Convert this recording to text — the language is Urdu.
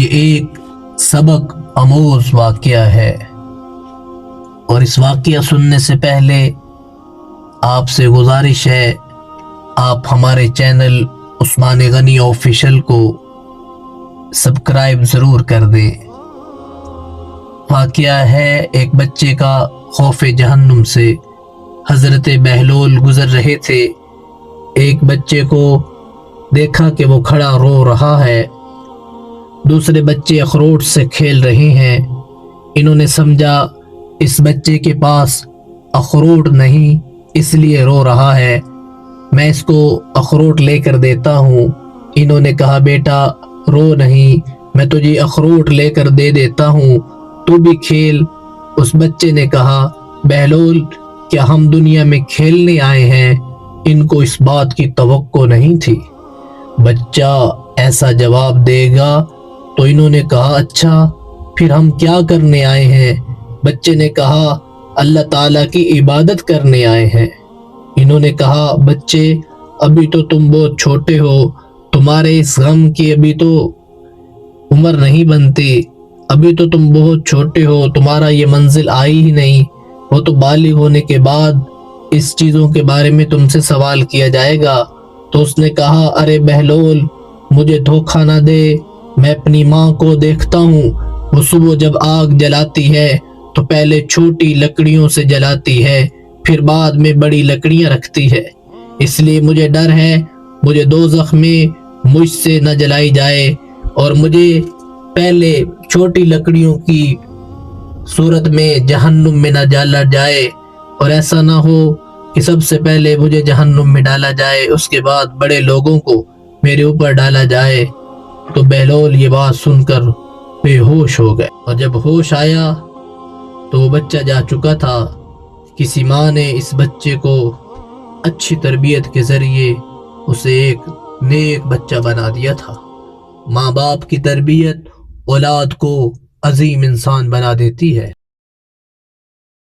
یہ ایک سبق آموز واقعہ ہے، اور اس واقعہ سننے سے پہلے آپ سے گزارش ہے آپ ہمارے چینل عثمان غنی آفیشل کو سبسکرائب ضرور کر دیں۔ واقعہ ہے ایک بچے کا خوف جہنم سے۔ حضرت بہلول گزر رہے تھے، ایک بچے کو دیکھا کہ وہ کھڑا رو رہا ہے، دوسرے بچے اخروٹ سے کھیل رہے ہیں۔ انہوں نے سمجھا اس بچے کے پاس اخروٹ نہیں اس لیے رو رہا ہے، میں اس کو اخروٹ لے کر دیتا ہوں۔ انہوں نے کہا بیٹا رو نہیں، میں تجھے اخروٹ لے کر دے دیتا ہوں، تو بھی کھیل۔ اس بچے نے کہا بہلول کیا ہم دنیا میں کھیلنے آئے ہیں؟ ان کو اس بات کی توقع نہیں تھی بچہ ایسا جواب دے گا، تو انہوں نے کہا اچھا پھر ہم کیا کرنے آئے ہیں؟ بچے نے کہا اللہ تعالیٰ کی عبادت کرنے آئے ہیں۔ انہوں نے کہا بچے ابھی تو تم بہت چھوٹے ہو، تمہارے اس غم کی ابھی تو عمر نہیں بنتی، ابھی تو تم بہت چھوٹے ہو، تمہارا یہ منزل آئی ہی نہیں، وہ تو بالغ ہونے کے بعد اس چیزوں کے بارے میں تم سے سوال کیا جائے گا۔ تو اس نے کہا ارے بہلول مجھے دھوکہ نہ دے، میں اپنی ماں کو دیکھتا ہوں، وہ صبح جب آگ جلاتی ہے تو پہلے چھوٹی لکڑیوں سے جلاتی ہے، پھر بعد میں بڑی لکڑیاں رکھتی ہے، اس لیے مجھے ڈر ہے مجھے دوزخ میں مجھ سے نہ جلائی جائے، اور مجھے پہلے چھوٹی لکڑیوں کی صورت میں جہنم میں نہ ڈالا جائے، اور ایسا نہ ہو کہ سب سے پہلے مجھے جہنم میں ڈالا جائے، اس کے بعد بڑے لوگوں کو میرے اوپر ڈالا جائے۔ تو بہلول یہ بات سن کر بے ہوش ہو گئے، اور جب ہوش آیا تو وہ بچہ جا چکا تھا۔ کسی ماں نے اس بچے کو اچھی تربیت کے ذریعے اسے ایک نیک بچہ بنا دیا تھا۔ ماں باپ کی تربیت اولاد کو عظیم انسان بنا دیتی ہے۔